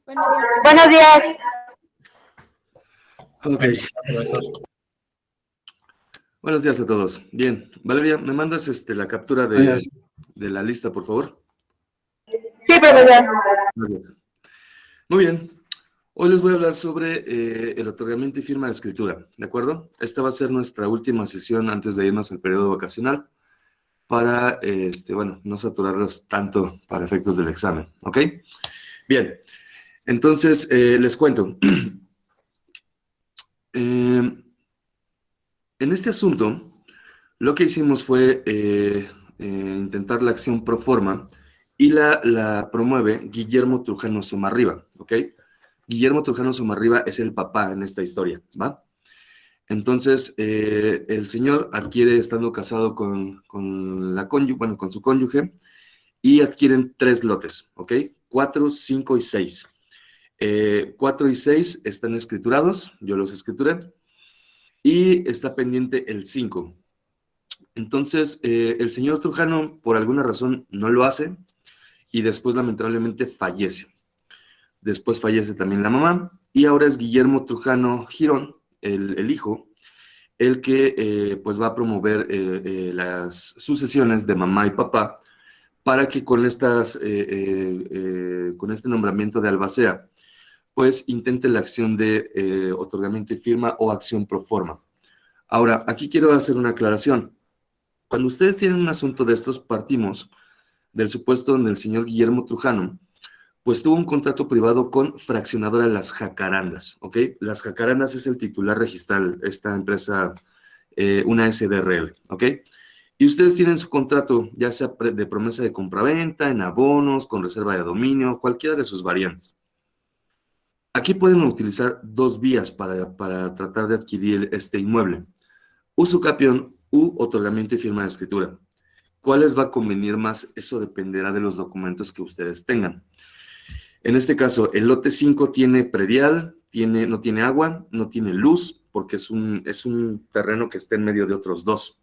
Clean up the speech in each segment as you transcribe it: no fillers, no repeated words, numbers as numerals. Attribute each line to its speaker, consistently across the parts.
Speaker 1: Buenos días.
Speaker 2: Ok. Buenos días a todos. Bien, Valeria, ¿me mandas la captura de la lista, por favor?
Speaker 1: Sí, profesor.
Speaker 2: Gracias. Muy bien. Hoy les voy a hablar sobre el otorgamiento y firma de escritura, ¿de acuerdo? Esta va a ser nuestra última sesión antes de irnos al periodo vacacional para, bueno, no saturarlos tanto para efectos del examen, ¿ok? Bien, entonces les cuento. En este asunto, lo que hicimos fue intentar la acción pro forma y la promueve Guillermo Trujano Somarriba, ¿ok? Guillermo Trujano Somarriba es el papá en esta historia, ¿va? Entonces, el señor adquiere, estando casado con su cónyuge, y adquieren 3 lotes, ¿ok? 4, 5 y 6. 4 y 6 están escriturados, yo los escrituré, y está pendiente el 5. Entonces, el señor Trujano, por alguna razón, no lo hace, y después, lamentablemente, fallece. Después fallece también la mamá, y ahora es Guillermo Trujano Girón, el hijo, el que pues va a promover las sucesiones de mamá y papá para que con con este nombramiento de albacea, pues intente la acción de otorgamiento y firma o acción pro forma. Ahora, aquí quiero hacer una aclaración. Cuando ustedes tienen un asunto de estos, partimos del supuesto donde el señor Guillermo Trujano pues tuvo un contrato privado con Fraccionadora Las Jacarandas, ¿ok? Las Jacarandas es el titular registral, esta empresa, una SDRL, ¿ok? Y ustedes tienen su contrato, ya sea de promesa de compraventa, en abonos, con reserva de dominio, cualquiera de sus variantes. Aquí pueden utilizar 2 vías para tratar de adquirir este inmueble. Usucapión u otorgamiento y firma de escritura. ¿Cuál les va a convenir más? Eso dependerá de los documentos que ustedes tengan. En este caso, el lote 5 tiene predial, no tiene agua, no tiene luz, porque es un terreno que está en medio de otros 2.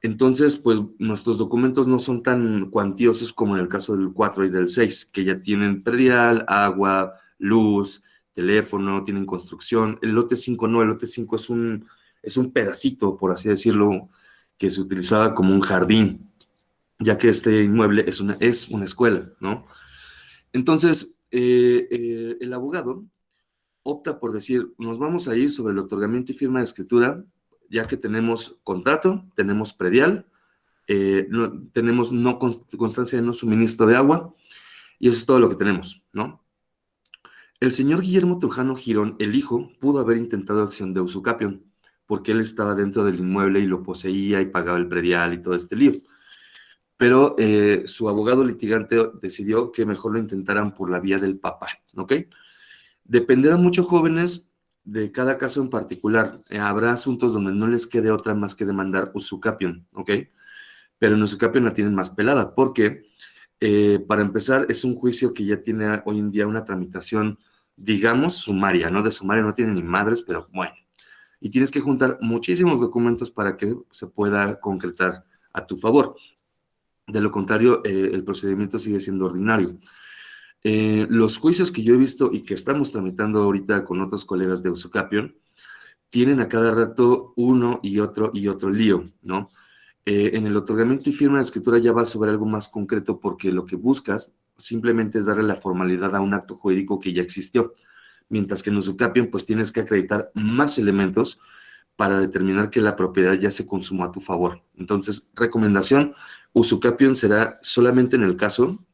Speaker 2: Entonces, pues nuestros documentos no son tan cuantiosos como en el caso del 4 y del 6, que ya tienen predial, agua, luz, teléfono, tienen construcción. El lote 5 no, el lote 5 es un pedacito, por así decirlo, que se utilizaba como un jardín, ya que este inmueble es una escuela, ¿no? Entonces, el abogado opta por decir, nos vamos a ir sobre el otorgamiento y firma de escritura, ya que tenemos contrato, tenemos predial, tenemos constancia de no suministro de agua, y eso es todo lo que tenemos, ¿no? El señor Guillermo Trujano Girón, el hijo, pudo haber intentado acción de usucapión, porque él estaba dentro del inmueble y lo poseía y pagaba el predial y todo este lío. Pero su abogado litigante decidió que mejor lo intentaran por la vía del papá, ¿ok? Dependerá mucho, jóvenes, de cada caso en particular. Habrá asuntos donde no les quede otra más que demandar usucapión, ¿ok? Pero en usucapión la tienen más pelada, porque para empezar es un juicio que ya tiene hoy en día una tramitación, digamos, sumaria, ¿no? De sumaria no tiene ni madres, pero bueno. Y tienes que juntar muchísimos documentos para que se pueda concretar a tu favor. De lo contrario, el procedimiento sigue siendo ordinario. Los juicios que yo he visto y que estamos tramitando ahorita con otros colegas de usucapión tienen a cada rato uno y otro lío, ¿no? En el otorgamiento y firma de escritura ya va sobre algo más concreto, porque lo que buscas simplemente es darle la formalidad a un acto jurídico que ya existió, mientras que en usucapión pues tienes que acreditar más elementos para determinar que la propiedad ya se consumó a tu favor. Entonces, recomendación, usucapión será solamente en el caso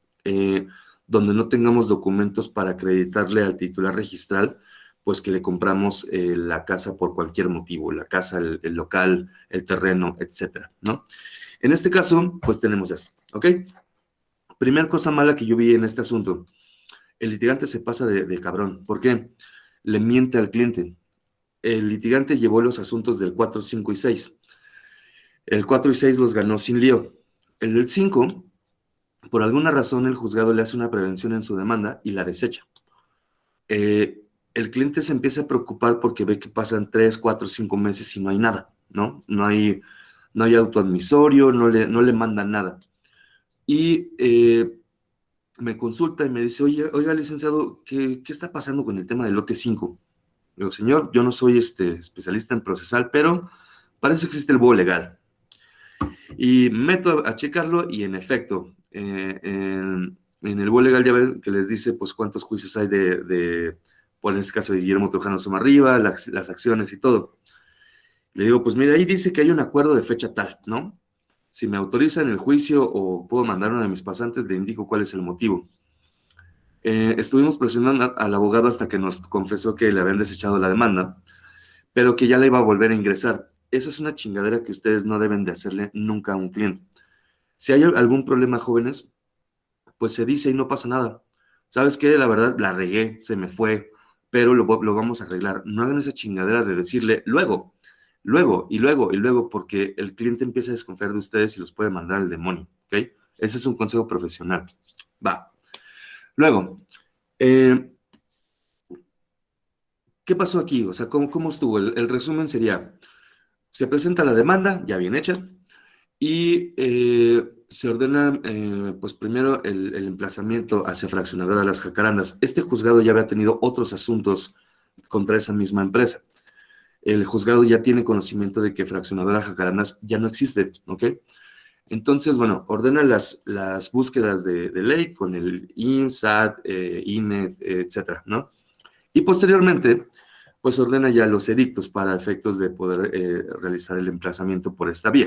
Speaker 2: donde no tengamos documentos para acreditarle al titular registral, pues que le compramos la casa por cualquier motivo, la casa, el local, el terreno, etcétera, ¿no? En este caso, pues tenemos esto, ¿ok? Primera cosa mala que yo vi en este asunto, el litigante se pasa de cabrón. ¿Por qué? Le miente al cliente. El litigante llevó los asuntos del 4, 5 y 6. El 4 y 6 los ganó sin lío. El del 5, por alguna razón, el juzgado le hace una prevención en su demanda y la desecha. El cliente se empieza a preocupar porque ve que pasan 3, 4, 5 meses y no hay nada, ¿no? No hay autoadmisorio, no le mandan nada. Y me consulta y me dice, oiga, licenciado, ¿qué está pasando con el tema del lote 5? Digo, señor, yo no soy especialista en procesal, pero parece que existe el búho legal. Y meto a checarlo y en efecto, en el búho legal ya ven que les dice pues cuántos juicios hay por en este caso de Guillermo Trujano Somarriba, las acciones y todo. Le digo, pues mira, ahí dice que hay un acuerdo de fecha tal, ¿no? Si me autorizan el juicio o puedo mandar a uno de mis pasantes, le indico cuál es el motivo. Estuvimos presionando al abogado hasta que nos confesó que le habían desechado la demanda, pero que ya la iba a volver a ingresar. Eso es una chingadera que ustedes no deben de hacerle nunca a un cliente. Si hay algún problema, jóvenes, pues se dice y no pasa nada. ¿Sabes qué? La verdad, la regué, se me fue, pero lo vamos a arreglar. No hagan esa chingadera de decirle luego, porque el cliente empieza a desconfiar de ustedes y los puede mandar al demonio, ¿ok? Ese es un consejo profesional. Va. Luego, eh, ¿qué pasó aquí? O sea, ¿cómo estuvo? El resumen sería, se presenta la demanda, ya bien hecha, y se ordena, pues primero el emplazamiento hacia fraccionadora Las Jacarandas. Este juzgado ya había tenido otros asuntos contra esa misma empresa. El juzgado ya tiene conocimiento de que fraccionadora Jacarandas ya no existe, ¿ok? Entonces, bueno, ordena las búsquedas de ley con el INSAT, INE, etcétera, ¿no? Y posteriormente, pues ordena ya los edictos para efectos de poder realizar el emplazamiento por esta vía.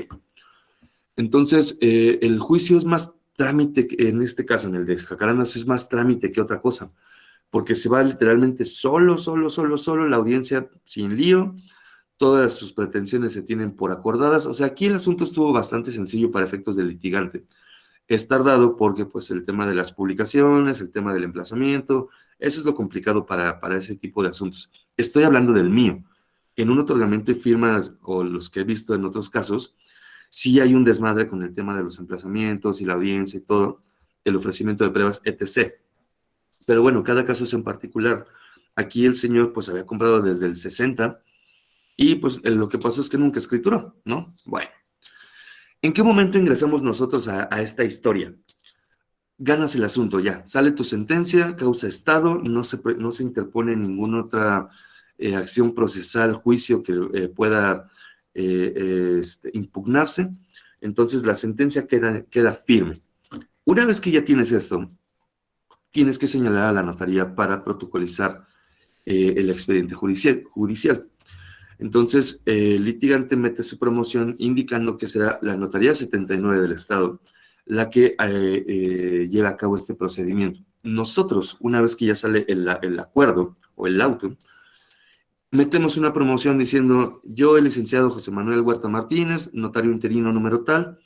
Speaker 2: Entonces, el juicio es más trámite, en este caso, en el de Jacarandas, es más trámite que otra cosa, porque se va literalmente solo, la audiencia sin lío, todas sus pretensiones se tienen por acordadas. O sea, aquí el asunto estuvo bastante sencillo para efectos del litigante. Es tardado porque, pues, el tema de las publicaciones, el tema del emplazamiento, eso es lo complicado para ese tipo de asuntos. Estoy hablando del mío. En un otorgamiento y firmas, o los que he visto en otros casos, sí hay un desmadre con el tema de los emplazamientos y la audiencia y todo, el ofrecimiento de pruebas, etc. Pero bueno, cada caso es en particular. Aquí el señor pues había comprado desde el 60 y pues lo que pasó es que nunca escrituró, ¿no? Bueno, ¿en qué momento ingresamos nosotros a esta historia? Ganas el asunto ya, sale tu sentencia, causa estado, no se interpone ninguna otra acción procesal, juicio que pueda impugnarse, entonces la sentencia queda firme. Una vez que ya tienes esto, tienes que señalar a la notaría para protocolizar el expediente judicial. Entonces, el litigante mete su promoción indicando que será la notaría 79 del Estado la que lleva a cabo este procedimiento. Nosotros, una vez que ya sale el acuerdo o el auto, metemos una promoción diciendo, yo, el licenciado José Manuel Huerta Martínez, notario interino número tal,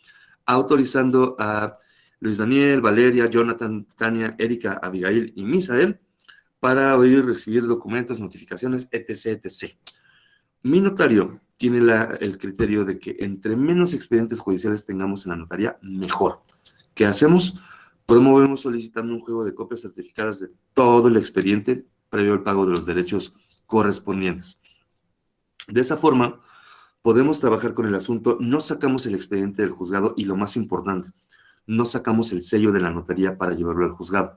Speaker 2: autorizando a Luis Daniel, Valeria, Jonathan, Tania, Erika, Abigail y Misael para oír y recibir documentos, notificaciones, etc., etc. Mi notario tiene el criterio de que entre menos expedientes judiciales tengamos en la notaría, mejor. ¿Qué hacemos? Promovemos solicitando un juego de copias certificadas de todo el expediente previo al pago de los derechos correspondientes. De esa forma, podemos trabajar con el asunto, no sacamos el expediente del juzgado y lo más importante, no sacamos el sello de la notaría para llevarlo al juzgado.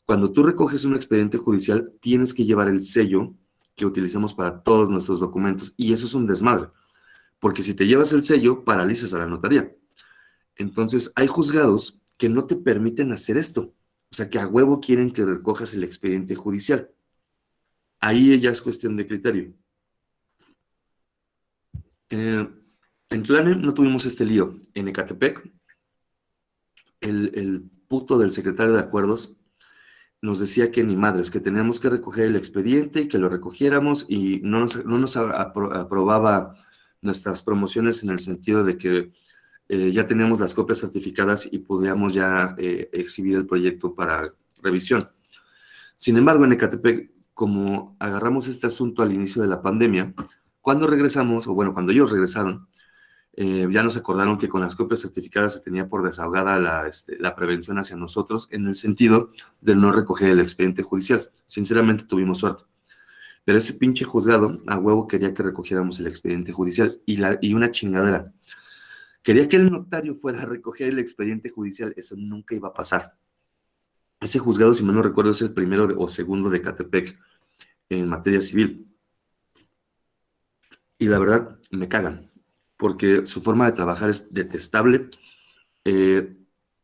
Speaker 2: Cuando tú recoges un expediente judicial, tienes que llevar el sello que utilizamos para todos nuestros documentos y eso es un desmadre, porque si te llevas el sello, paralizas a la notaría. Entonces, hay juzgados que no te permiten hacer esto, o sea, que a huevo quieren que recojas el expediente judicial. Ahí ya es cuestión de criterio. En Tlane no tuvimos este lío. En Ecatepec, el puto del secretario de acuerdos nos decía que ni madres, que teníamos que recoger el expediente y que lo recogiéramos y no nos aprobaba nuestras promociones en el sentido de que ya teníamos las copias certificadas y podíamos ya exhibir el proyecto para revisión. Sin embargo, en Ecatepec, como agarramos este asunto al inicio de la pandemia, cuando regresamos, o bueno, cuando ellos regresaron, ya nos acordaron que con las copias certificadas se tenía por desahogada la prevención hacia nosotros en el sentido de no recoger el expediente judicial. Sinceramente tuvimos suerte. Pero ese pinche juzgado a huevo quería que recogiéramos el expediente judicial y una chingadera. Quería que el notario fuera a recoger el expediente judicial. Eso nunca iba a pasar. Ese juzgado, si mal no recuerdo, es el primero o segundo de Ecatepec en materia civil. Y la verdad, me cagan, porque su forma de trabajar es detestable. Eh,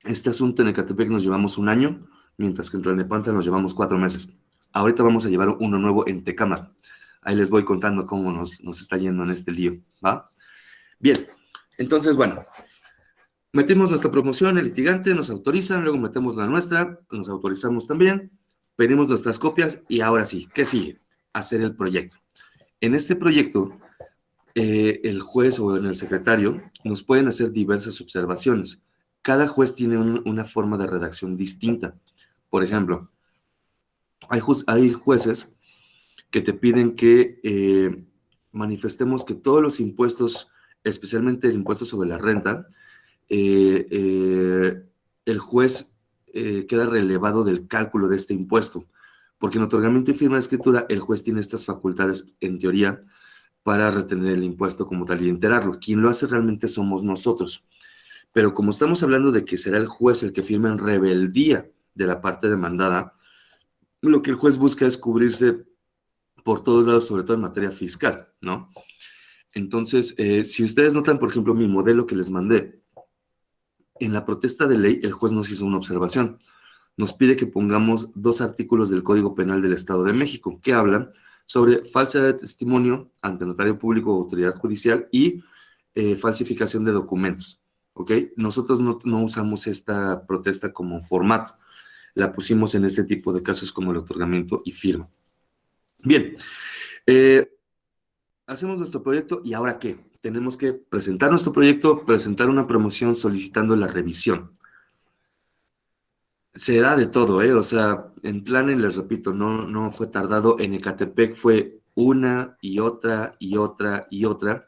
Speaker 2: este asunto en Ecatepec nos llevamos un año, mientras que en Tlalnepantla nos llevamos 4 meses. Ahorita vamos a llevar uno nuevo en Tecámara. Ahí les voy contando cómo nos está yendo en este lío, ¿va? Bien, entonces, bueno, metimos nuestra promoción, el litigante, nos autorizan, luego metemos la nuestra, nos autorizamos también, pedimos nuestras copias y ahora sí, ¿qué sigue? Hacer el proyecto. En este proyecto, el juez o en el secretario nos pueden hacer diversas observaciones. Cada juez tiene una forma de redacción distinta. Por ejemplo, hay jueces que te piden que manifestemos que todos los impuestos, especialmente el impuesto sobre la renta, eh, eh, el juez queda relevado del cálculo de este impuesto, porque en otorgamiento y firma de escritura el juez tiene estas facultades, en teoría, para retener el impuesto como tal y enterarlo. Quien lo hace realmente somos nosotros. Pero como estamos hablando de que será el juez el que firma en rebeldía de la parte demandada, lo que el juez busca es cubrirse por todos lados, sobre todo en materia fiscal, ¿no? Entonces, si ustedes notan, por ejemplo, mi modelo que les mandé, en la protesta de ley, el juez nos hizo una observación. Nos pide que pongamos 2 artículos del Código Penal del Estado de México que hablan sobre falsedad de testimonio ante notario público o autoridad judicial y falsificación de documentos. ¿Ok? Nosotros no usamos esta protesta como formato. La pusimos en este tipo de casos como el otorgamiento y firma. Bien. Hacemos nuestro proyecto y ¿ahora qué? Tenemos que presentar nuestro proyecto, presentar una promoción solicitando la revisión. Se da de todo, ¿eh? O sea, en Tlane, les repito, no fue tardado. En Ecatepec fue una y otra y otra y otra.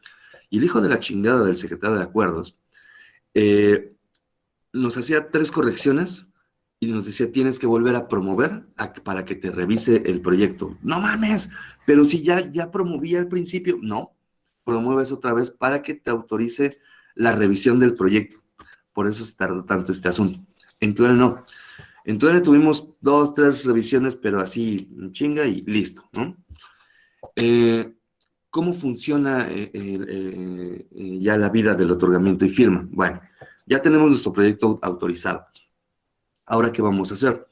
Speaker 2: Y el hijo de la chingada del secretario de Acuerdos nos hacía 3 correcciones y nos decía, tienes que volver a promover para que te revise el proyecto. No mames, pero si ya promoví al principio. No, promueves otra vez para que te autorice la revisión del proyecto. Por eso se tardó tanto este asunto. En Tlane no. En Tlane tuvimos 2, 3 revisiones, pero así, chinga y listo, ¿no? ¿Cómo funciona ya la vida del otorgamiento y firma? Bueno, ya tenemos nuestro proyecto autorizado. Ahora, ¿qué vamos a hacer?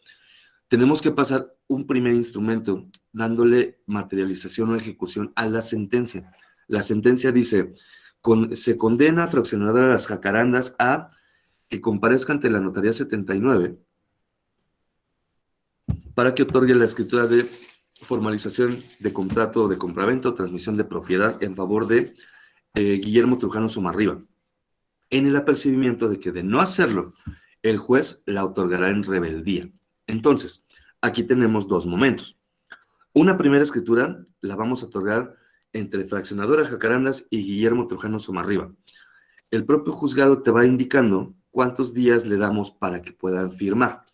Speaker 2: Tenemos que pasar un primer instrumento dándole materialización o ejecución a la sentencia. La sentencia dice, se condena a Fraccionadora Las Jacarandas a que comparezca ante la notaría 79 para que otorgue la escritura de formalización de contrato de compraventa o transmisión de propiedad en favor de Guillermo Trujano Somarriba, en el apercibimiento de que de no hacerlo, el juez la otorgará en rebeldía. Entonces, aquí tenemos 2 momentos. Una primera escritura la vamos a otorgar entre Fraccionadora Jacarandas y Guillermo Trujano Somarriba. El propio juzgado te va indicando cuántos días le damos para que puedan firmar.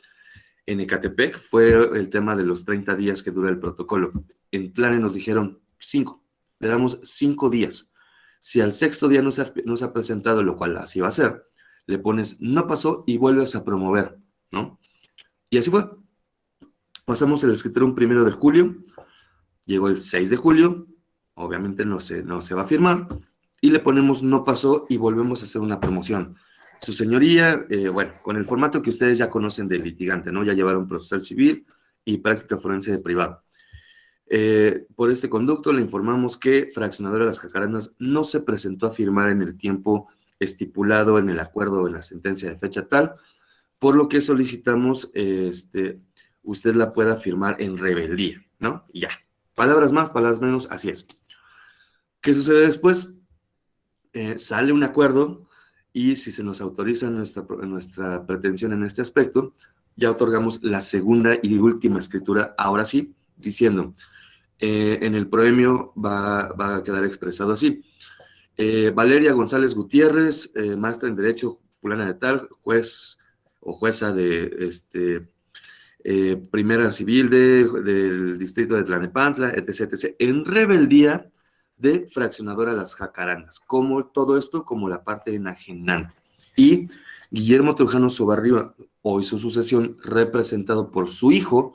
Speaker 2: En Ecatepec fue el tema de los 30 días que dura el protocolo. En Tlane nos dijeron 5. Le damos 5 días. Si al 6.º día no se ha presentado, lo cual así va a ser, le pones no pasó y vuelves a promover, ¿no? Y así fue. Pasamos el escritorio un 1 de julio, llegó el 6 de julio, obviamente no se va a firmar, y le ponemos no pasó y volvemos a hacer una promoción. Su señoría, bueno, con el formato que ustedes ya conocen del litigante, ¿no? Ya llevaron procesal civil y práctica forense de privado. Por este conducto le informamos que Fraccionadora de Las Jacarandas no se presentó a firmar en el tiempo estipulado en el acuerdo o en la sentencia de fecha tal, por lo que solicitamos usted la pueda firmar en rebeldía, ¿no? Y ya. Palabras más, palabras menos, así es. ¿Qué sucede después? Sale un acuerdo y si se nos autoriza nuestra pretensión en este aspecto, ya otorgamos la segunda y última escritura, ahora sí, diciendo, en el proemio va a quedar expresado así. Valeria González Gutiérrez, maestra en Derecho, fulana de tal, juez o jueza de Primera Civil del Distrito de Tlalnepantla, etc., etc., en rebeldía de Fraccionadora Las Jacarandas, como todo esto como la parte enajenante. Y Guillermo Trujano Sobarriba, hoy su sucesión, representado por su hijo,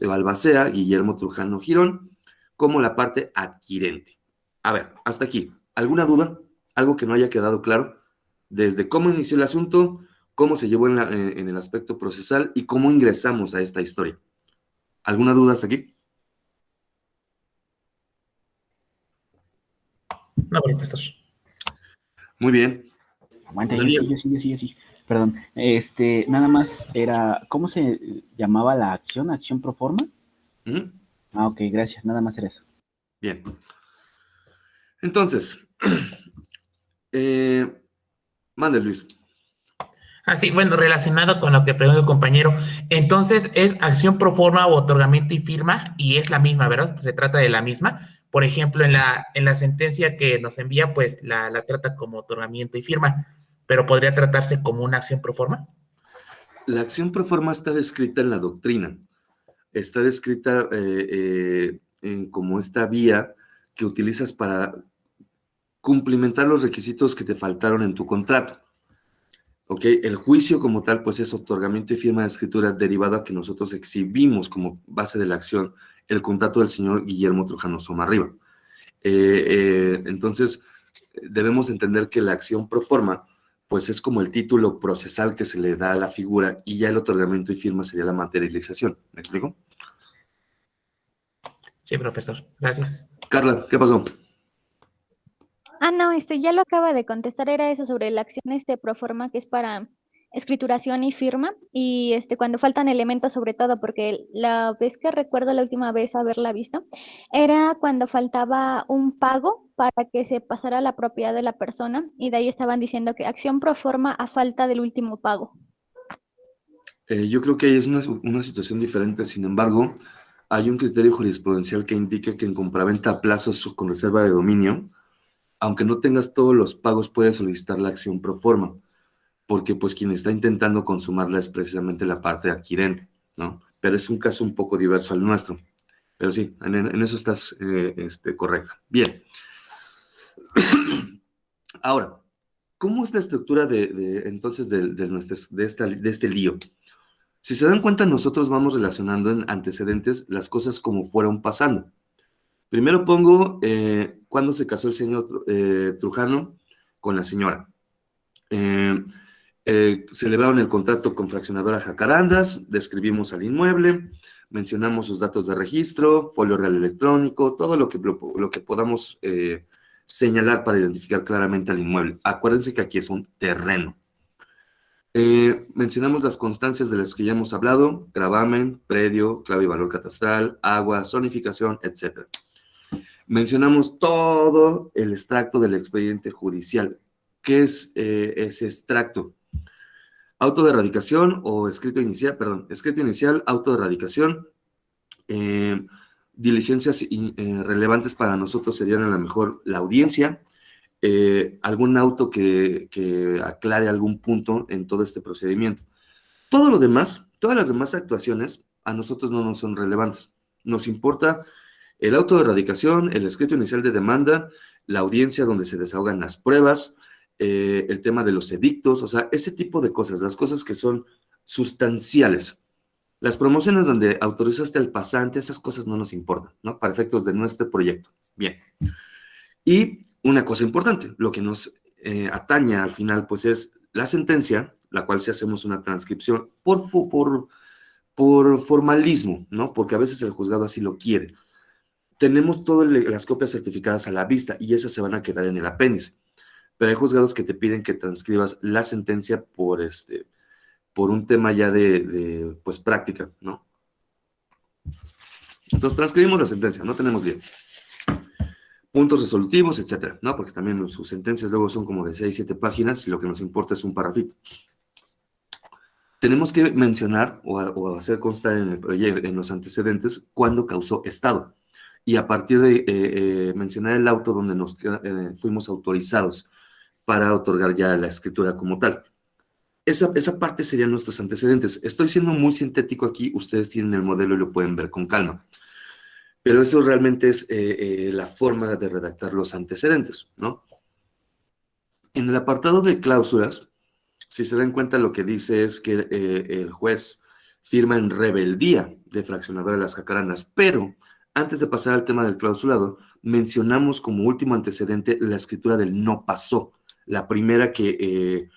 Speaker 2: Balbacea, Guillermo Trujano Girón, como la parte adquirente. A ver, hasta aquí. ¿Alguna duda? ¿Algo que no haya quedado claro? Desde cómo inició el asunto, cómo se llevó en el aspecto procesal y cómo ingresamos a esta historia. ¿Alguna duda hasta aquí?
Speaker 3: No, profesor.
Speaker 2: Muy bien.
Speaker 4: Aguanta,
Speaker 2: Daniel.
Speaker 4: yo sí. Perdón. Nada más era, ¿cómo se llamaba la acción? ¿Acción pro forma?
Speaker 2: Ujú.
Speaker 4: Ah, ok, gracias. Nada más era eso.
Speaker 2: Bien. Entonces, mande Luis.
Speaker 3: Sí, bueno, relacionado con lo que preguntó el compañero, entonces es acción pro forma o otorgamiento y firma, y es la misma, ¿verdad? Pues se trata de la misma. Por ejemplo, en la sentencia que nos envía, pues la trata como otorgamiento y firma, pero podría tratarse como una acción pro forma.
Speaker 2: La acción pro forma está descrita en la doctrina. Está descrita como esta vía que utilizas para cumplimentar los requisitos que te faltaron en tu contrato. ¿Ok? El juicio como tal, pues es otorgamiento y firma de escritura derivada a que nosotros exhibimos como base de la acción el contrato del señor Guillermo Trujano Somarriba. Entonces, debemos entender que la acción pro forma, pues es como el título procesal que se le da a la figura y ya el otorgamiento y firma sería la materialización. ¿Me explico?
Speaker 3: Sí, profesor. Gracias.
Speaker 2: Carla, ¿qué pasó?
Speaker 5: No, ya lo acaba de contestar, era eso sobre la acción pro forma que es para escrituración y firma, y cuando faltan elementos sobre todo, porque la vez que recuerdo la última vez haberla visto, era cuando faltaba un pago para que se pasara la propiedad de la persona, y de ahí estaban diciendo que acción pro forma a falta del último pago.
Speaker 2: Yo creo que ahí es una situación diferente, sin embargo, hay un criterio jurisprudencial que indica que en compraventa a plazos o con reserva de dominio, aunque no tengas todos los pagos, puedes solicitar la acción pro forma, porque pues quien está intentando consumarla es precisamente la parte adquirente, ¿no? Pero es un caso un poco diverso al nuestro. Pero sí, en eso estás correcta. Bien. Ahora, ¿cómo es la estructura entonces de este lío? Si se dan cuenta, nosotros vamos relacionando en antecedentes las cosas como fueron pasando. Primero pongo cuándo se casó el señor Trujano con la señora. Celebraron el contrato con Fraccionadora Jacarandas, describimos al inmueble, mencionamos sus datos de registro, folio real electrónico, todo lo que podamos señalar para identificar claramente al inmueble. Acuérdense que aquí es un terreno. Mencionamos las constancias de las que ya hemos hablado: gravamen, predio, clave y valor catastral, agua, zonificación, etc. Mencionamos todo el extracto del expediente judicial. ¿Qué es ese extracto? Auto de erradicación o escrito inicial, auto de erradicación. Diligencias relevantes para nosotros serían a lo mejor la audiencia, algún auto que aclare algún punto en todo este procedimiento. Todo lo demás, todas las demás actuaciones a nosotros no nos son relevantes. Nos importa el auto de erradicación, el escrito inicial de demanda, la audiencia donde se desahogan las pruebas, el tema de los edictos, o sea, ese tipo de cosas, las cosas que son sustanciales. Las promociones donde autorizaste al pasante, esas cosas no nos importan, ¿no? Para efectos de nuestro proyecto. Bien. Y una cosa importante, lo que nos atañe al final, pues es la sentencia, la cual si hacemos una transcripción por formalismo, ¿no? Porque a veces el juzgado así lo quiere. Tenemos todas las copias certificadas a la vista y esas se van a quedar en el apéndice. Pero hay juzgados que te piden que transcribas la sentencia por un tema ya pues práctica, ¿no? Entonces transcribimos la sentencia, no tenemos lío. Puntos resolutivos, etcétera, ¿no? Porque también sus sentencias luego son como de 6, 7 páginas y lo que nos importa es un parrafito. Tenemos que mencionar o hacer constar en los antecedentes cuándo causó estado. Y a partir de mencionar el auto donde nos fuimos autorizados para otorgar ya la escritura como tal. Esa parte serían nuestros antecedentes. Estoy siendo muy sintético aquí, ustedes tienen el modelo y lo pueden ver con calma. Pero eso realmente es la forma de redactar los antecedentes, ¿no? En el apartado de cláusulas, si se dan cuenta, lo que dice es que el juez firma en rebeldía de fraccionadora de las jacarandas, pero antes de pasar al tema del clausulado, mencionamos como último antecedente la escritura del no pasó, la primera que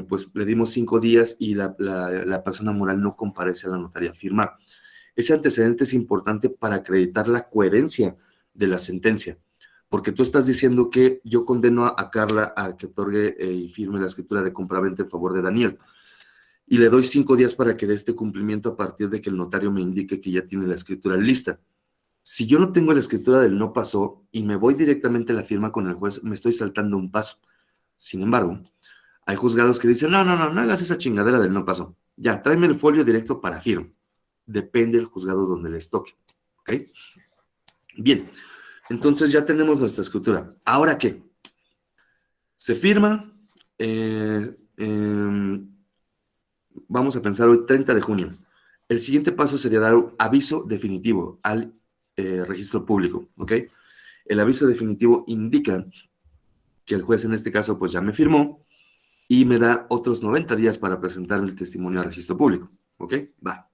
Speaker 2: pues le dimos 5 días y la persona moral no comparece a la notaría a firmar. Ese antecedente es importante para acreditar la coherencia de la sentencia, porque tú estás diciendo que yo condeno a Carla a que otorgue y firme la escritura de compraventa en favor de Daniel, y le doy 5 días para que dé este cumplimiento a partir de que el notario me indique que ya tiene la escritura lista. Si yo no tengo la escritura del no pasó y me voy directamente a la firma con el juez, me estoy saltando un paso. Sin embargo, hay juzgados que dicen, no hagas esa chingadera del no pasó. Ya, tráeme el folio directo para firma. Depende del juzgado donde les toque. ¿Ok? Bien, entonces ya tenemos nuestra escritura. ¿Ahora qué? Se firma, vamos a pensar hoy 30 de junio. El siguiente paso sería dar un aviso definitivo al registro público, ¿ok? El aviso definitivo indica que el juez en este caso pues ya me firmó y me da otros 90 días para presentar el testimonio al registro público, ¿ok? Va.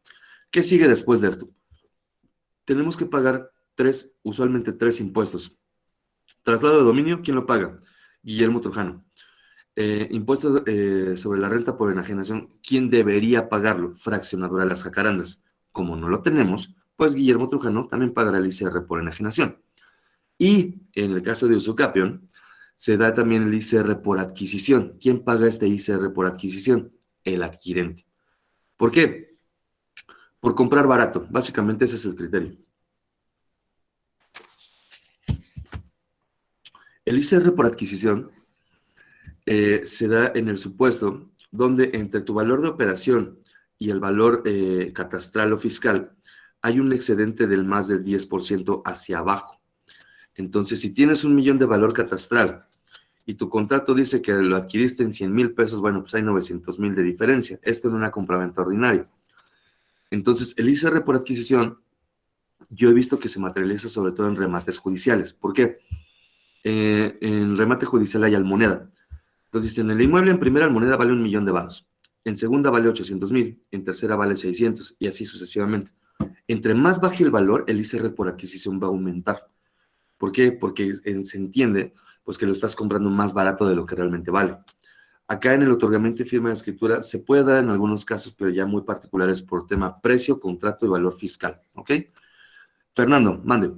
Speaker 2: ¿Qué sigue después de esto? Tenemos que pagar usualmente tres impuestos. Traslado de dominio, ¿quién lo paga? Guillermo Trujano. Impuestos sobre la renta por enajenación, ¿quién debería pagarlo? Fraccionadora Las Jacarandas. Como no lo tenemos, pues Guillermo Trujano también pagará el ICR por enajenación. Y en el caso de usucapión, se da también el ICR por adquisición. ¿Quién paga este ICR por adquisición? El adquirente. ¿Por qué? Por comprar barato. Básicamente ese es el criterio. El ICR por adquisición se da en el supuesto donde entre tu valor de operación y el valor catastral o fiscal hay un excedente del más del 10% hacia abajo. Entonces, si tienes 1,000,000 de valor catastral y tu contrato dice que lo adquiriste en 100,000 pesos, bueno, pues hay 900,000 de diferencia. Esto en una compraventa ordinaria. Entonces, el ICR por adquisición, yo he visto que se materializa sobre todo en remates judiciales. ¿Por qué? En remate judicial hay almoneda. Entonces, en el inmueble en primera almoneda vale 1,000,000 de varos, en segunda vale 800,000, en tercera vale 600 y así sucesivamente. Entre más baje el valor, el ICR por adquisición va a aumentar. ¿Por qué? Porque se entiende pues, que lo estás comprando más barato de lo que realmente vale. Acá en el otorgamiento y firma de escritura se puede dar en algunos casos, pero ya muy particulares por tema precio, contrato y valor fiscal. ¿Ok? Fernando, mande.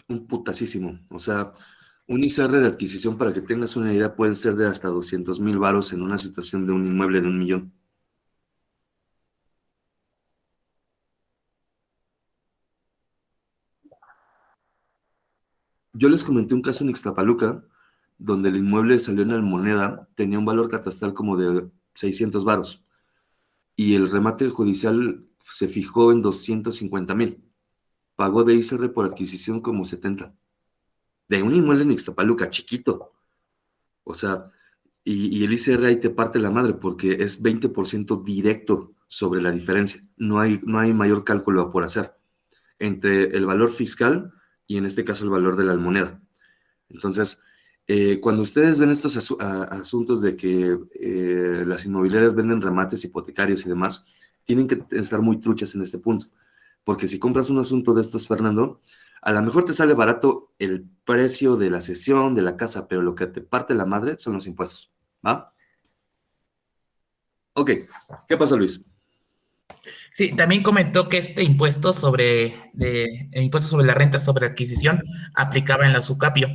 Speaker 2: Un putasísimo. O sea, un ICR de adquisición, para que tengas una idea, pueden ser de hasta 200,000 varos en una situación de un inmueble de 1,000,000. Yo les comenté un caso en Ixtapaluca, donde el inmueble salió en almoneda, tenía un valor catastral como de 600 varos, y el remate judicial se fijó en 250,000. Pagó de ICR por adquisición como 70. De un inmueble en Ixtapaluca, chiquito. O sea, y el ICR ahí te parte la madre porque es 20% directo sobre la diferencia. No hay mayor cálculo por hacer entre el valor fiscal y en este caso el valor de la almoneda. Entonces, cuando ustedes ven estos asuntos de que las inmobiliarias venden remates hipotecarios y demás, tienen que estar muy truchas en este punto. Porque si compras un asunto de estos, Fernando, a lo mejor te sale barato el precio de la cesión, de la casa, pero lo que te parte la madre son los impuestos. ¿Va? Ok. ¿Qué pasó, Luis?
Speaker 3: Sí, también comentó que este impuesto el impuesto sobre la renta sobre adquisición aplicaba en la SUCAPIO.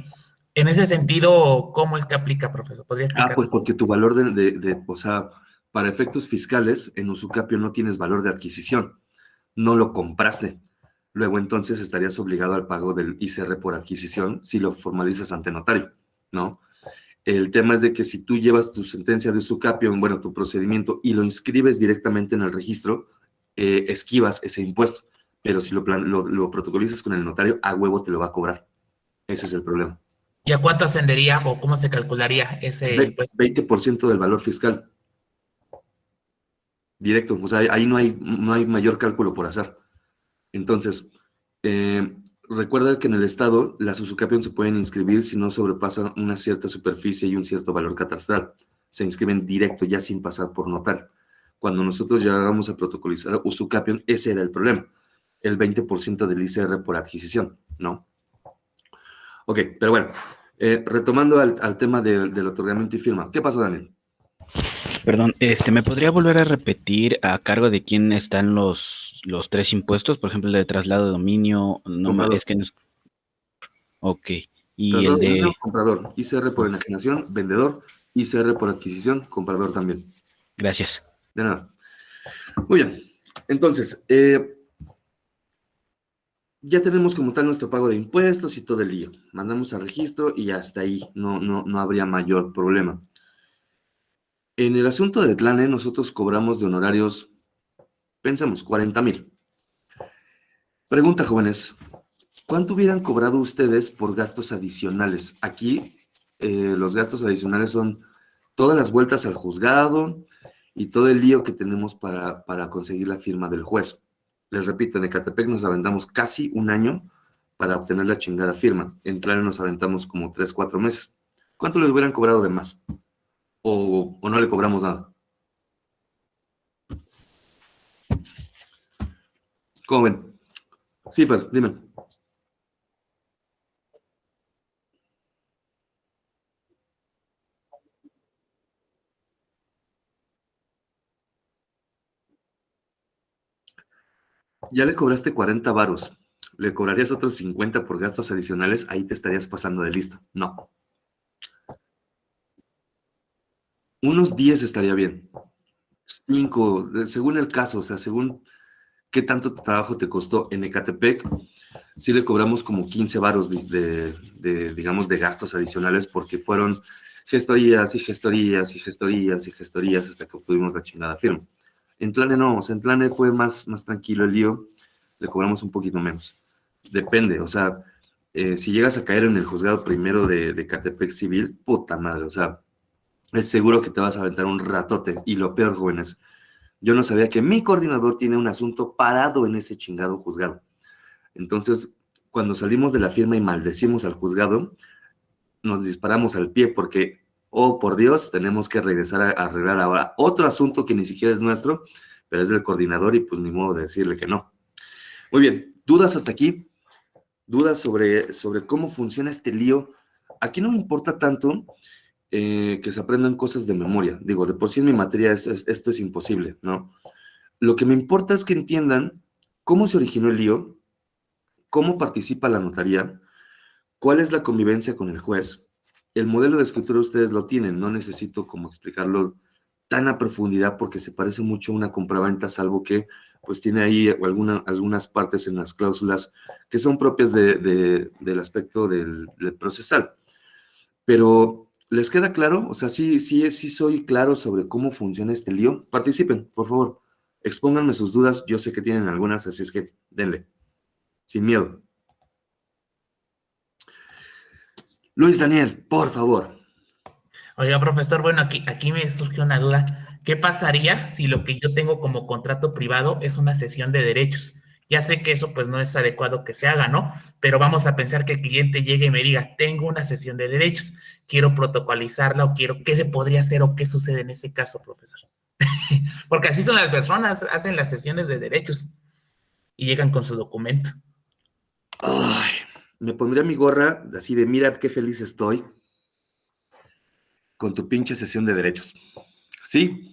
Speaker 3: En ese sentido, ¿cómo es que aplica, profesor? ¿Podría explicar?
Speaker 2: Pues porque tu valor o sea, para efectos fiscales, en usucapio no tienes valor de adquisición, no lo compraste. Luego entonces estarías obligado al pago del ICR por adquisición si lo formalizas ante notario, ¿no? El tema es de que si tú llevas tu sentencia de usucapio, bueno, tu procedimiento, y lo inscribes directamente en el registro, esquivas ese impuesto. pero si lo protocolizas con el notario, a huevo te lo va a cobrar. Ese es el problema.
Speaker 3: ¿Y a cuánto ascendería o cómo se calcularía ese impuesto?
Speaker 2: 20% del valor fiscal. Directo, o sea, ahí no hay mayor cálculo por hacer. Entonces, recuerda que en el estado las usucapión se pueden inscribir si no sobrepasan una cierta superficie y un cierto valor catastral. Se inscriben directo, ya sin pasar por notario. Cuando nosotros llegamos a protocolizar usucapión, ese era el problema. El 20% del ICR por adquisición, ¿no? Ok, pero bueno, retomando al tema del otorgamiento y firma. ¿Qué pasó, Daniel?
Speaker 4: Perdón, ¿me podría volver a repetir a cargo de quién están los 3 impuestos? Por ejemplo, el de traslado de dominio,
Speaker 2: Comprador.
Speaker 4: es que no es... Ok, y
Speaker 2: Traslado
Speaker 4: el
Speaker 2: de
Speaker 4: de...
Speaker 2: dominio, comprador. ICR por enajenación, vendedor. ICR por adquisición, comprador también.
Speaker 4: Gracias.
Speaker 2: De nada. Muy bien. Entonces, ya tenemos como tal nuestro pago de impuestos y todo el lío. Mandamos al registro y hasta ahí. No habría mayor problema. En el asunto de Tlane, nosotros cobramos de honorarios, pensemos, 40,000. Pregunta, jóvenes, ¿cuánto hubieran cobrado ustedes por gastos adicionales? Aquí, los gastos adicionales son todas las vueltas al juzgado y todo el lío que tenemos para conseguir la firma del juez. Les repito, en Ecatepec nos aventamos casi un año para obtener la chingada firma. En Tlane nos aventamos como 3, 4 meses. ¿Cuánto les hubieran cobrado de más? ¿O no le cobramos nada? ¿Cómo ven? Sí, Fer, dime. Ya le cobraste 40 varos. ¿Le cobrarías otros 50 por gastos adicionales? Ahí te estarías pasando de listo. No. Unos 10 estaría bien. 5, según el caso, o sea, según qué tanto trabajo te costó. En Ecatepec, sí le cobramos como 15 varos digamos, de gastos adicionales porque fueron gestorías y gestorías y gestorías y gestorías hasta que obtuvimos la chingada firma. En Tlane no, o sea, en Tlane fue más tranquilo el lío, le cobramos un poquito menos. Depende, o sea, si llegas a caer en el juzgado primero de Ecatepec Civil, puta madre, o sea, es seguro que te vas a aventar un ratote. Y lo peor, jóvenes, yo no sabía que mi coordinador tiene un asunto parado en ese chingado juzgado. Entonces, cuando salimos de la firma y maldecimos al juzgado, nos disparamos al pie porque, oh por Dios, tenemos que regresar a arreglar ahora otro asunto que ni siquiera es nuestro, pero es del coordinador y pues ni modo de decirle que no. Muy bien, ¿dudas hasta aquí? ¿Dudas sobre cómo funciona este lío? Aquí no me importa tanto que se aprendan cosas de memoria. Digo, de por sí en mi materia esto es imposible, ¿no? Lo que me importa es que entiendan cómo se originó el lío, cómo participa la notaría, cuál es la convivencia con el juez. El modelo de escritura ustedes lo tienen, no necesito como explicarlo tan a profundidad porque se parece mucho a una compraventa, salvo que pues tiene ahí algunas partes en las cláusulas que son propias del aspecto del procesal. Pero, ¿les queda claro? O sea, sí soy claro sobre cómo funciona este lío. Participen, por favor. Expónganme sus dudas. Yo sé que tienen algunas, así es que denle. Sin miedo. Luis Daniel, por favor.
Speaker 3: Oiga, profesor, bueno, aquí me surgió una duda. ¿Qué pasaría si lo que yo tengo como contrato privado es una cesión de derechos? Ya sé que eso pues no es adecuado que se haga, ¿no? Pero vamos a pensar que el cliente llegue y me diga, tengo una cesión de derechos, quiero protocolizarla o quiero, ¿qué se podría hacer o qué sucede en ese caso, profesor? Porque así son las personas, hacen las sesiones de derechos y llegan con su documento.
Speaker 2: Ay, me pondría mi gorra así de mira qué feliz estoy con tu pinche sesión de derechos. Sí.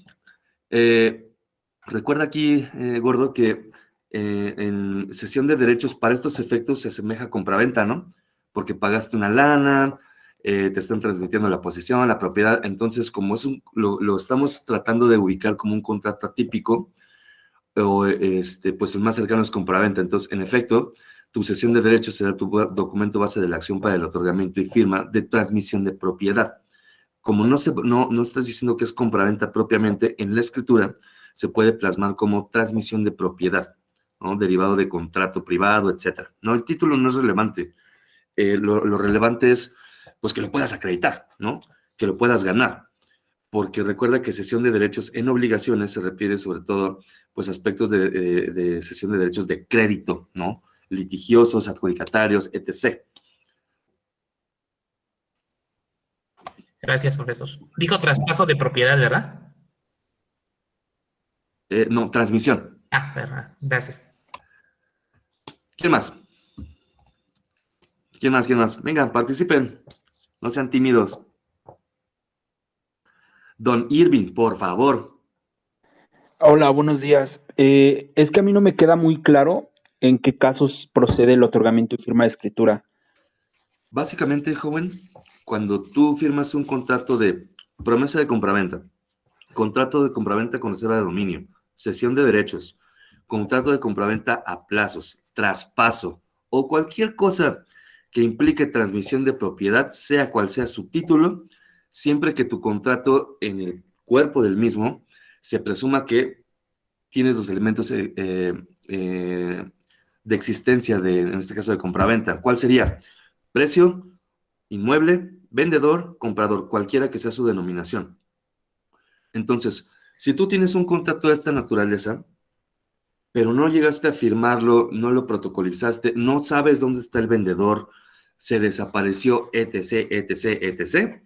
Speaker 2: Recuerda aquí, gordo, que en sesión de derechos para estos efectos se asemeja a compraventa, ¿no? Porque pagaste una lana, te están transmitiendo la posesión, la propiedad. Entonces, como lo estamos tratando de ubicar como un contrato atípico, pues el más cercano es compraventa. Entonces, en efecto, tu cesión de derechos será tu documento base de la acción para el otorgamiento y firma de transmisión de propiedad. Como no estás diciendo que es compraventa propiamente, en la escritura se puede plasmar como transmisión de propiedad. ¿no? Derivado de contrato privado, etcétera. No, el título no es relevante. Lo relevante es, pues, que lo puedas acreditar, ¿no? Que lo puedas ganar. Porque recuerda que cesión de derechos en obligaciones se refiere sobre todo, pues, aspectos de cesión de derechos de crédito, ¿no? Litigiosos, adjudicatarios, etc.
Speaker 3: Gracias, profesor. Dijo traspaso de propiedad, ¿verdad?
Speaker 2: No, transmisión.
Speaker 3: Ah, verdad. Gracias.
Speaker 2: ¿Quién más? ¿Quién más? ¿Quién más? Venga, participen. No sean tímidos. Don Irving, por favor.
Speaker 6: Hola, buenos días. Es que a mí no me queda muy claro en qué casos procede el otorgamiento y firma de escritura.
Speaker 2: Básicamente, joven, cuando tú firmas un contrato de promesa de compraventa, contrato de compraventa con reserva de dominio, cesión de derechos, contrato de compraventa a plazos, traspaso o cualquier cosa que implique transmisión de propiedad, sea cual sea su título, siempre que tu contrato en el cuerpo del mismo se presuma que tienes los elementos de existencia en este caso de compraventa. ¿Cuál sería? Precio, inmueble, vendedor, comprador, cualquiera que sea su denominación. Entonces, si tú tienes un contrato de esta naturaleza, pero no llegaste a firmarlo, no lo protocolizaste, no sabes dónde está el vendedor, se desapareció, etc., etc., etc.,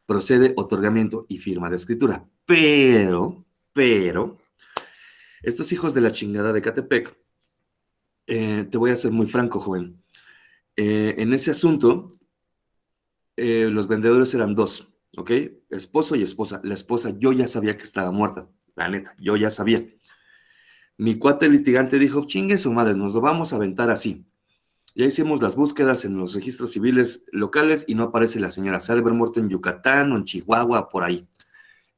Speaker 2: procede otorgamiento y firma de escritura. Pero, estos hijos de la chingada de Catepec, te voy a ser muy franco, joven. En ese asunto, los vendedores eran dos, ¿ok? Esposo y esposa. La esposa, yo ya sabía que estaba muerta, la neta, yo ya sabía. Mi cuate litigante dijo, chingue su madre, nos lo vamos a aventar así. Ya hicimos las búsquedas en los registros civiles locales y no aparece la señora. Se ha de haber muerto en Yucatán o en Chihuahua, por ahí.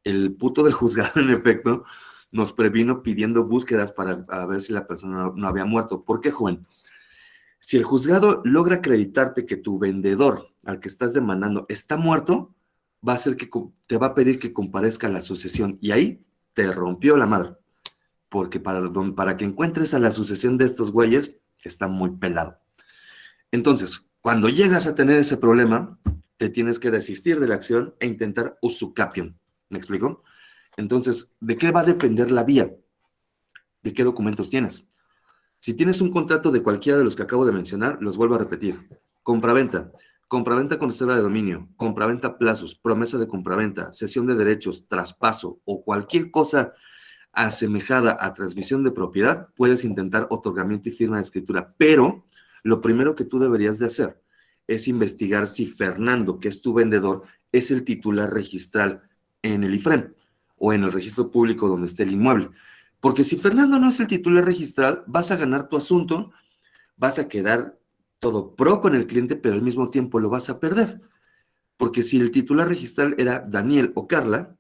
Speaker 2: El puto del juzgado, en efecto, nos previno pidiendo búsquedas para ver si la persona no había muerto. ¿Por qué, joven? Si el juzgado logra acreditarte que tu vendedor al que estás demandando está muerto, va a ser que te va a pedir que comparezca a la sucesión y ahí te rompió la madre. Porque para que encuentres a la sucesión de estos güeyes está muy pelado. Entonces, cuando llegas a tener ese problema, te tienes que desistir de la acción e intentar usucapión. ¿Me explico? Entonces, ¿de qué va a depender la vía? ¿De qué documentos tienes? Si tienes un contrato de cualquiera de los que acabo de mencionar, los vuelvo a repetir. Compraventa, compraventa con reserva de dominio, compraventa a plazos, promesa de compraventa, cesión de derechos, traspaso o cualquier cosa asemejada a transmisión de propiedad, puedes intentar otorgamiento y firma de escritura. Pero lo primero que tú deberías de hacer es investigar si Fernando, que es tu vendedor, es el titular registral en el IFREM o en el registro público donde esté el inmueble. Porque si Fernando no es el titular registral, vas a ganar tu asunto, vas a quedar todo pro con el cliente, pero al mismo tiempo lo vas a perder. Porque si el titular registral era Daniel o Carla,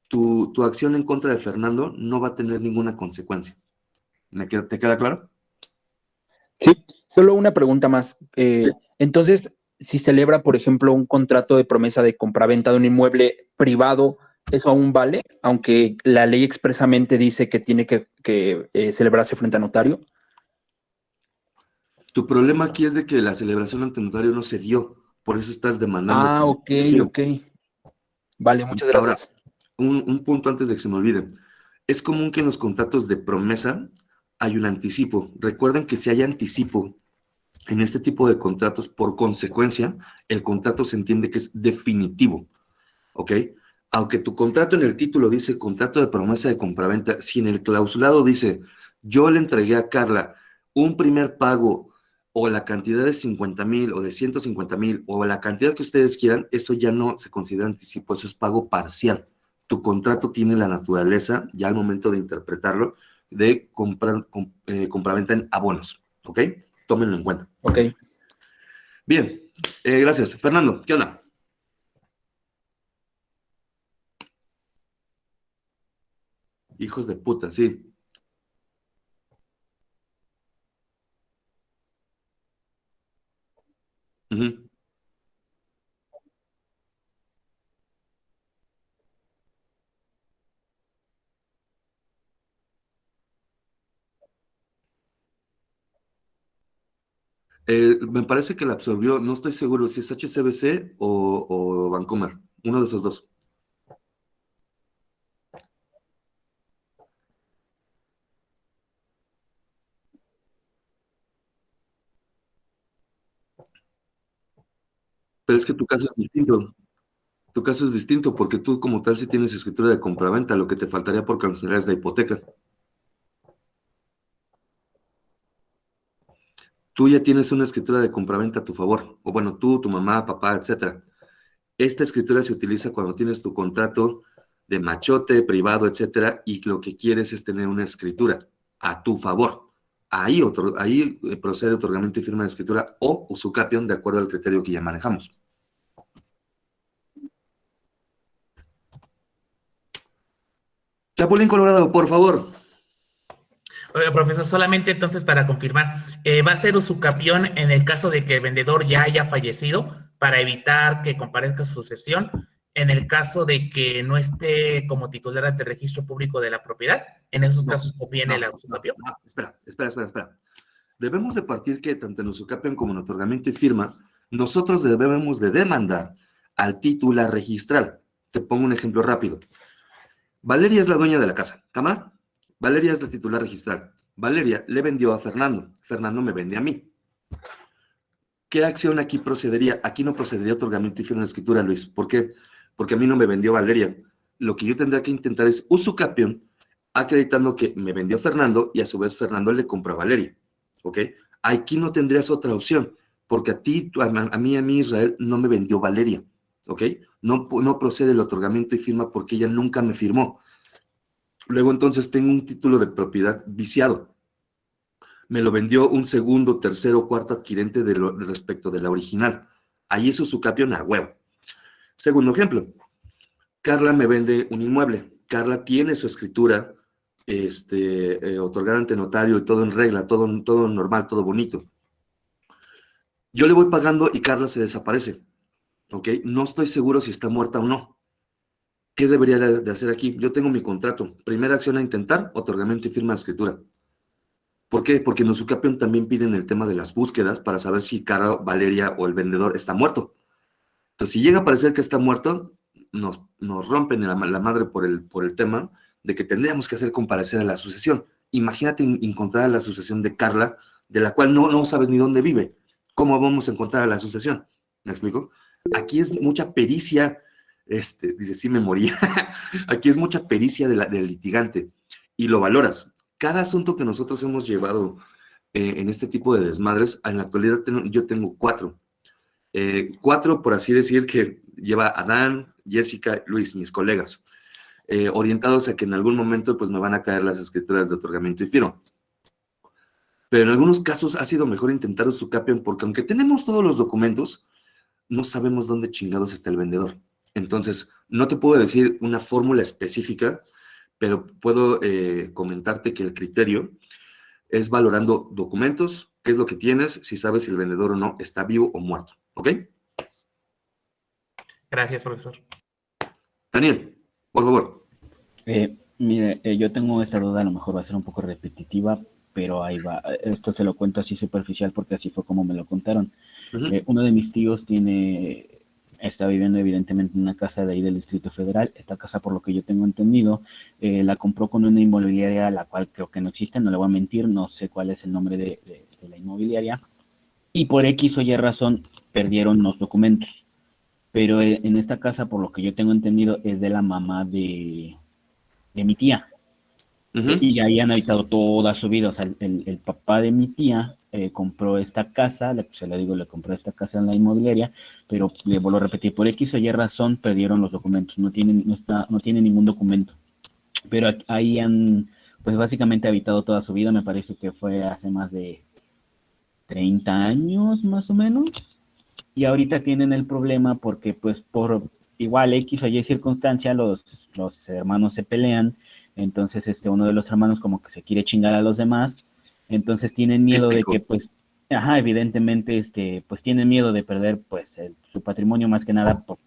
Speaker 2: tu acción en contra de Fernando no va a tener ninguna consecuencia. ¿Te queda claro?
Speaker 6: Sí, solo una pregunta más.
Speaker 2: Sí.
Speaker 6: Entonces, si celebra, por ejemplo, un contrato de promesa de compraventa de un inmueble privado, ¿eso aún vale? Aunque la ley expresamente dice que tiene que celebrarse frente a notario.
Speaker 2: Tu problema aquí es de que la celebración ante notario no se dio, por eso estás demandando.
Speaker 6: Ah, ok, ok. Vale, muchas
Speaker 2: Ahora,
Speaker 6: gracias.
Speaker 2: un punto antes de que se me olvide. Es común que en los contratos de promesa hay un anticipo. Recuerden que si hay anticipo en este tipo de contratos, por consecuencia, el contrato se entiende que es definitivo, ¿ok? Aunque tu contrato en el título dice contrato de promesa de compraventa, si en el clausulado dice yo le entregué a Carla un primer pago o la cantidad de 50,000 o de 150,000 o la cantidad que ustedes quieran, eso ya no se considera anticipo, eso es pago parcial. Tu contrato tiene la naturaleza, ya al momento de interpretarlo, de compraventa en abonos, ¿ok? Tómenlo en cuenta.
Speaker 6: Ok.
Speaker 2: Bien, gracias. Fernando, ¿qué onda? Hijos de puta, sí. Ujú. Me parece que la absorbió, no estoy seguro si es HCBC o Vancomer, uno de esos dos. Pero es que tu caso es distinto. Tu caso es distinto porque tú como tal sí tienes escritura de compraventa, lo que te faltaría por cancelar es la hipoteca. Tú ya tienes una escritura de compraventa a tu favor, o bueno, tú, tu mamá, papá, etcétera. Esta escritura se utiliza cuando tienes tu contrato de machote, privado, etcétera, y lo que quieres es tener una escritura a tu favor. Ahí procede otorgamiento y firma de escritura o usucapión de acuerdo al criterio que ya manejamos. Chapulín Colorado, por favor.
Speaker 3: Oiga, profesor, solamente entonces para confirmar, ¿va a ser usucapión en el caso de que el vendedor ya haya fallecido para evitar que comparezca su sucesión? En el caso de que no esté como titular ante el registro público de la propiedad, en esos casos conviene la usucapión.
Speaker 2: Espera. Debemos de partir que tanto en usucapión como en otorgamiento y firma, nosotros debemos de demandar al titular registral. Te pongo un ejemplo rápido. Valeria es la dueña de la casa, ¿cámara? Valeria es la titular registral. Valeria le vendió a Fernando. Fernando me vende a mí. ¿Qué acción aquí procedería? Aquí no procedería otorgamiento y firma de escritura, Luis. ¿Por qué? Porque a mí no me vendió Valeria. Lo que yo tendría que intentar es usucapión, acreditando que me vendió Fernando y a su vez Fernando le compra a Valeria. ¿Ok? Aquí no tendrías otra opción, porque a ti, a mí, Israel, no me vendió Valeria. ¿Ok? No procede el otorgamiento y firma porque ella nunca me firmó. Luego entonces tengo un título de propiedad viciado. Me lo vendió un segundo, tercero, cuarto adquirente respecto de la original. Ahí es usucapión a huevo. Segundo ejemplo, Carla me vende un inmueble. Carla tiene su escritura otorgada ante notario y todo en regla, todo normal, todo bonito. Yo le voy pagando y Carla se desaparece. ¿Ok? No estoy seguro si está muerta o no. ¿Qué debería de hacer aquí? Yo tengo mi contrato. Primera acción a intentar, otorgamiento y firma de escritura. ¿Por qué? Porque en usucapión también piden el tema de las búsquedas para saber si Carla, Valeria o el vendedor está muerto. Entonces, si llega a parecer que está muerto, nos rompen la madre por el tema de que tendríamos que hacer comparecer a la sucesión. Imagínate encontrar a la sucesión de Carla, de la cual no sabes ni dónde vive. ¿Cómo vamos a encontrar a la sucesión? ¿Me explico? Aquí es mucha pericia, dice, sí me moría. Aquí es mucha pericia del litigante y lo valoras. Cada asunto que nosotros hemos llevado en este tipo de desmadres, en la actualidad yo tengo 4. 4, por así decir, que lleva Adán, Jessica, Luis, mis colegas, orientados a que en algún momento pues me van a caer las escrituras de otorgamiento y firma. Pero en algunos casos ha sido mejor intentar usucapión porque aunque tenemos todos los documentos, no sabemos dónde chingados está el vendedor. Entonces, no te puedo decir una fórmula específica, pero puedo comentarte que el criterio es valorando documentos, qué es lo que tienes, si sabes si el vendedor o no está vivo o muerto. ¿Ok?
Speaker 3: Gracias, profesor.
Speaker 2: Daniel, por favor.
Speaker 4: Mire, yo tengo esta duda, a lo mejor va a ser un poco repetitiva, pero ahí va. Esto se lo cuento así superficial porque así fue como me lo contaron. Uno de mis tíos está viviendo evidentemente en una casa de ahí del Distrito Federal. Esta casa, por lo que yo tengo entendido, la compró con una inmobiliaria, la cual creo que no existe, no le voy a mentir, no sé cuál es el nombre de la inmobiliaria. Y por X o Y razón perdieron los documentos. Pero en esta casa, por lo que yo tengo entendido, es de la mamá de mi tía. Y ahí han habitado toda su vida. O sea, el papá de mi tía compró esta casa, le compró esta casa en la inmobiliaria, pero le vuelvo a repetir, por X o Y razón perdieron los documentos, no tienen ningún documento. Pero ahí han, pues básicamente habitado toda su vida, me parece que fue hace más de 30 años más o menos. Y ahorita tienen el problema porque pues por igual X o Y circunstancia los hermanos se pelean. Entonces uno de los hermanos como que se quiere chingar a los demás. Entonces tienen miedo de que pues, evidentemente pues tienen miedo de perder pues su patrimonio más que nada por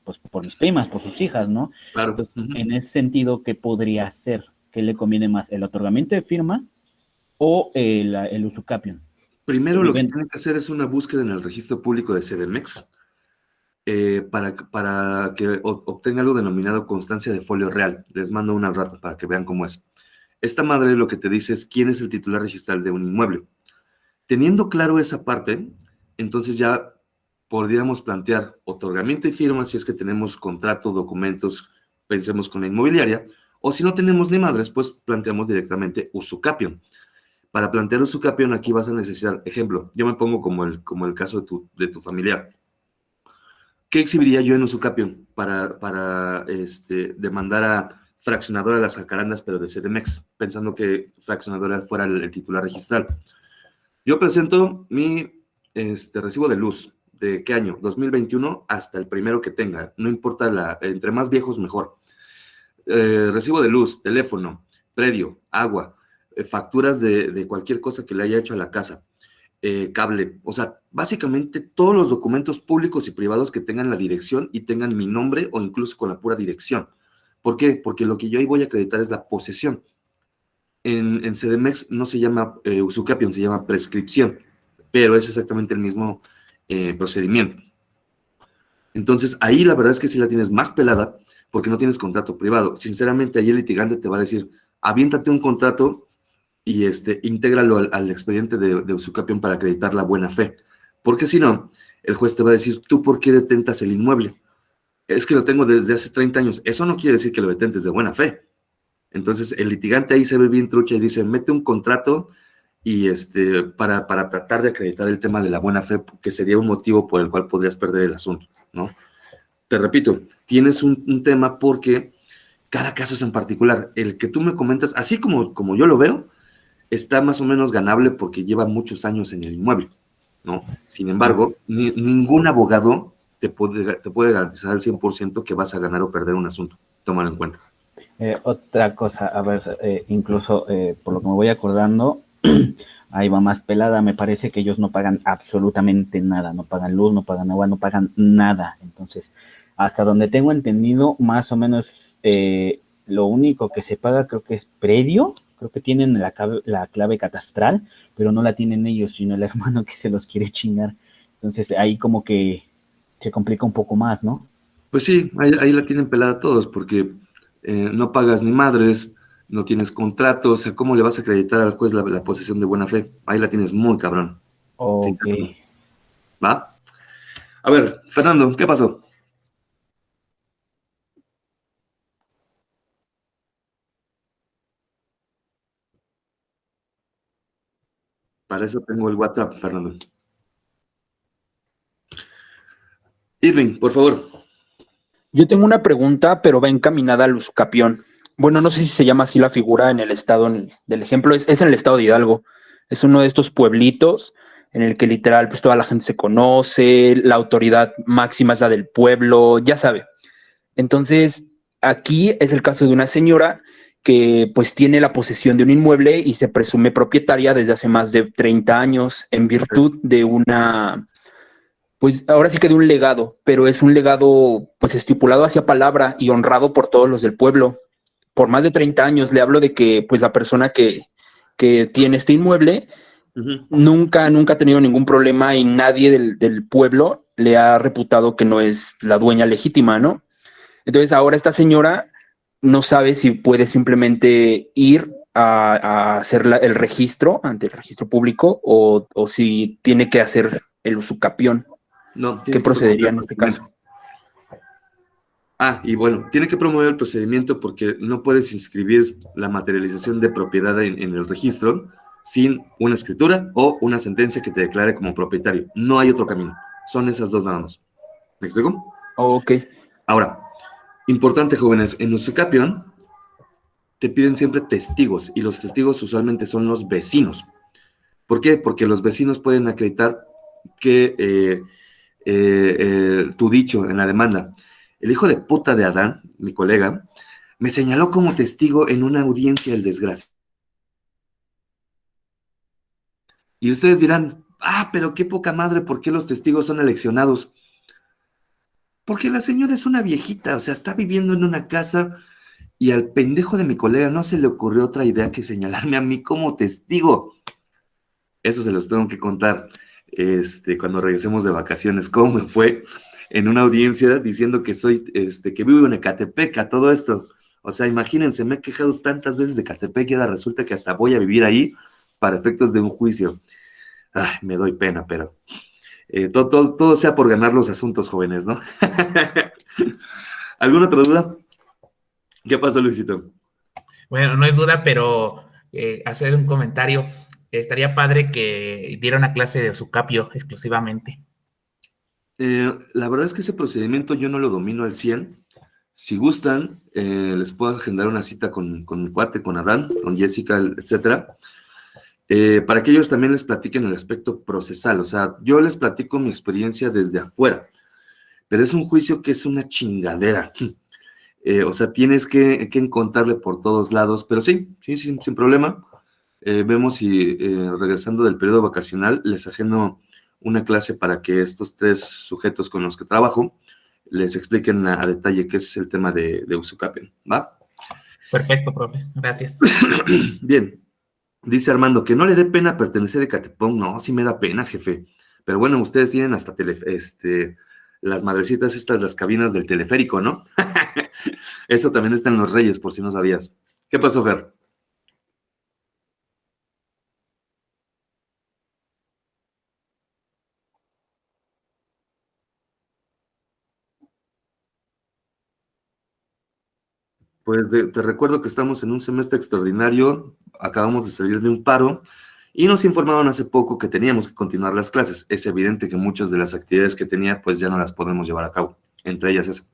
Speaker 4: mis primas, por sus hijas, ¿no?
Speaker 2: Claro.
Speaker 4: Entonces, en ese sentido, ¿qué podría hacer? ¿Qué le conviene más? ¿El otorgamiento de firma o el usucapión?
Speaker 2: Primero lo que
Speaker 4: Ven-
Speaker 2: tienen que hacer es una búsqueda en el registro público de CDMX para que obtenga algo denominado constancia de folio real. Les mando una al rato para que vean cómo es. Esta madre lo que te dice es quién es el titular registral de un inmueble. Teniendo claro esa parte, entonces ya podríamos plantear otorgamiento y firma si es que tenemos contrato, documentos, pensemos con la inmobiliaria, o si no tenemos ni madres, pues planteamos directamente usucapión. Para plantear usucapión aquí vas a necesitar, ejemplo, yo me pongo como el caso de tu familiar. ¿Qué exhibiría yo en usucapión para demandar a fraccionadora Las Jacarandas, pero de CDMX, pensando que fraccionadora fuera el titular registral? Yo presento mi recibo de luz. ¿De qué año? 2021 hasta el primero que tenga. No importa, entre más viejos mejor. Recibo de luz, teléfono, predio, agua, facturas de cualquier cosa que le haya hecho a la casa, cable. O sea, básicamente todos los documentos públicos y privados que tengan la dirección y tengan mi nombre o incluso con la pura dirección. ¿Por qué? Porque lo que yo ahí voy a acreditar es la posesión. En CDMX no se llama usucapión, se llama prescripción, pero es exactamente el mismo procedimiento. Entonces, ahí la verdad es que sí la tienes más pelada porque no tienes contrato privado. Sinceramente, ahí el litigante te va a decir, aviéntate un contrato y intégralo al expediente de usucapión para acreditar la buena fe. Porque si no, el juez te va a decir, ¿tú por qué detentas el inmueble? Es que lo tengo desde hace 30 años. Eso no quiere decir que lo detentes de buena fe. Entonces, el litigante ahí se ve bien trucha y dice, mete un contrato y para tratar de acreditar el tema de la buena fe, que sería un motivo por el cual podrías perder el asunto, ¿no? Te repito, tienes un tema porque cada caso es en particular. El que tú me comentas, así como yo lo veo, está más o menos ganable porque lleva muchos años en el inmueble, ¿no? Sin embargo, ningún abogado te puede garantizar al 100% que vas a ganar o perder un asunto. Tómalo en cuenta.
Speaker 4: Otra cosa, a ver, incluso por lo que me voy acordando, ahí va más pelada, me parece que ellos no pagan absolutamente nada, no pagan luz, no pagan agua, no pagan nada. Entonces, hasta donde tengo entendido, más o menos lo único que se paga creo que es predio, creo que tienen la clave catastral, pero no la tienen ellos, sino el hermano que se los quiere chingar. Entonces, ahí como que se complica un poco más, ¿no?
Speaker 2: Pues sí, ahí la tienen pelada todos porque no pagas ni madres, no tienes contrato, o sea, ¿cómo le vas a acreditar al juez la posesión de buena fe? Ahí la tienes muy cabrón.
Speaker 4: Ok.
Speaker 2: Sinceramente. ¿Va? A ver, Fernando, ¿qué pasó? Para eso tengo el WhatsApp, Fernando. Irving, por favor.
Speaker 6: Yo tengo una pregunta, pero va encaminada al usucapión. Bueno, no sé si se llama así la figura en el estado del ejemplo, es en el estado de Hidalgo. Es uno de estos pueblitos en el que literal pues toda la gente se conoce, la autoridad máxima es la del pueblo, ya sabe. Entonces, aquí es el caso de una señora que pues tiene la posesión de un inmueble y se presume propietaria desde hace más de 30 años en virtud de una, pues ahora sí que de un legado, pero es un legado pues estipulado hacia palabra y honrado por todos los del pueblo. Por más de 30 años le hablo de que pues la persona que tiene este inmueble nunca ha tenido ningún problema y nadie del pueblo le ha reputado que no es la dueña legítima, ¿no? Entonces ahora esta señora no sabe si puede simplemente ir a hacer el registro ante el registro público o si tiene que hacer el usucapión.
Speaker 2: No,
Speaker 6: ¿Qué
Speaker 2: tiene que
Speaker 6: procedería en
Speaker 2: promover
Speaker 6: este
Speaker 2: el
Speaker 6: caso?
Speaker 2: procedimiento. Y bueno, tiene que promover el procedimiento porque no puedes inscribir la materialización de propiedad en el registro sin una escritura o una sentencia que te declare como propietario. No hay otro camino. Son esas dos nada más. ¿Me explico?
Speaker 6: Ok.
Speaker 2: Ahora, importante, jóvenes, en usucapión te piden siempre testigos y los testigos usualmente son los vecinos. ¿Por qué? Porque los vecinos pueden acreditar que tu dicho en la demanda, el hijo de puta de Adán, mi colega, me señaló como testigo en una audiencia del desgracia. Y ustedes dirán, pero qué poca madre, ¿por qué los testigos son eleccionados? Porque la señora es una viejita, o sea, está viviendo en una casa y al pendejo de mi colega no se le ocurrió otra idea que señalarme a mí como testigo. Eso se los tengo que contar cuando regresemos de vacaciones. ¿Cómo me fue en una audiencia diciendo que que vivo en Ecatepec, a todo esto? O sea, imagínense, me he quejado tantas veces de Ecatepec y ahora resulta que hasta voy a vivir ahí para efectos de un juicio. Ay, me doy pena, pero todo sea por ganar los asuntos, jóvenes, ¿no? ¿Alguna otra duda? ¿Qué pasó, Luisito?
Speaker 3: Bueno, no es duda, pero hacer un comentario. Estaría padre que diera una clase de Usucapio exclusivamente.
Speaker 2: La verdad es que ese procedimiento yo no lo domino al 100. Si gustan, les puedo agendar una cita con mi cuate, con Adán, con Jessica, etcétera, para que ellos también les platiquen el aspecto procesal. O sea, yo les platico mi experiencia desde afuera, pero es un juicio que es una chingadera. O sea, tienes que encontrarle por todos lados, pero sí, sin problema. Vemos si regresando del periodo vacacional les agendo una clase para que estos 3 sujetos con los que trabajo les expliquen a detalle qué es el tema de Usucapio, ¿va?
Speaker 3: Perfecto, profe. Gracias.
Speaker 2: Bien. Dice Armando, que no le dé pena pertenecer a Ecatepec. No, sí me da pena, jefe. Pero bueno, ustedes tienen hasta las madrecitas estas, las cabinas del teleférico, ¿no? Eso también está en Los Reyes, por si no sabías. ¿Qué pasó, Fer? Pues te recuerdo que estamos en un semestre extraordinario, acabamos de salir de un paro y nos informaron hace poco que teníamos que continuar las clases. Es evidente que muchas de las actividades que tenía pues ya no las podemos llevar a cabo, entre ellas esa.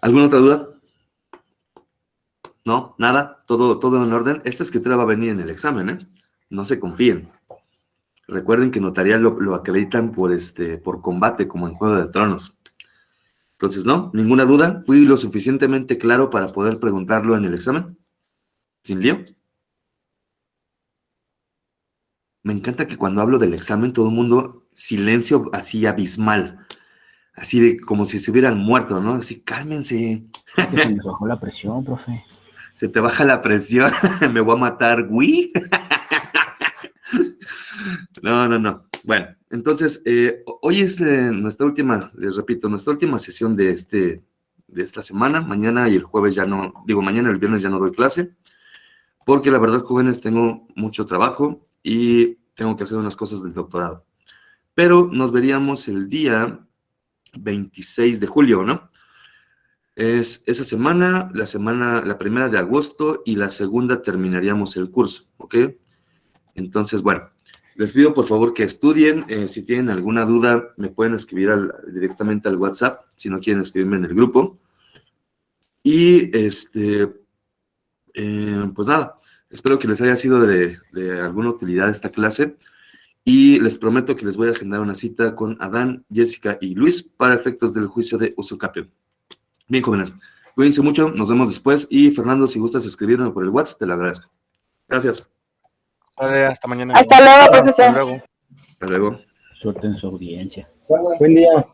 Speaker 2: ¿Alguna otra duda? ¿No? ¿Nada? ¿Todo en orden? Esta escritura va a venir en el examen, ¿eh? No se confíen. Recuerden que notarial lo acreditan por combate, como en Juego de Tronos. Entonces, ¿no? ¿Ninguna duda? ¿Fui lo suficientemente claro para poder preguntarlo en el examen? ¿Sin lío? Me encanta que cuando hablo del examen todo el mundo silencio así abismal. Así de como si se hubieran muerto, ¿no? Así, cálmense.
Speaker 4: Se nos bajó la presión, profe.
Speaker 2: Se te baja la presión. Me voy a matar, güey. No. Bueno, entonces, hoy es nuestra última, les repito, nuestra última sesión de esta semana. Mañana y el jueves ya no, mañana y el viernes ya no doy clase, porque la verdad, jóvenes, tengo mucho trabajo y tengo que hacer unas cosas del doctorado. Pero nos veríamos el día 26 de julio, ¿no? Es esa semana, la primera de agosto y la segunda terminaríamos el curso, ¿ok? Entonces, bueno, les pido por favor que estudien. Si tienen alguna duda, me pueden escribir directamente al WhatsApp, si no quieren escribirme en el grupo. Y, pues nada, espero que les haya sido de alguna utilidad esta clase. Y les prometo que les voy a agendar una cita con Adán, Jessica y Luis para efectos del juicio de Usucapio. Bien, jóvenes, cuídense mucho, nos vemos después. Y Fernando, si gustas escribirme por el WhatsApp, te lo agradezco. Gracias.
Speaker 7: Vale, hasta mañana.
Speaker 1: Hasta luego,
Speaker 7: Hasta
Speaker 1: profesor.
Speaker 7: luego.
Speaker 2: Hasta luego.
Speaker 4: Suerte en su audiencia.
Speaker 8: Buen día.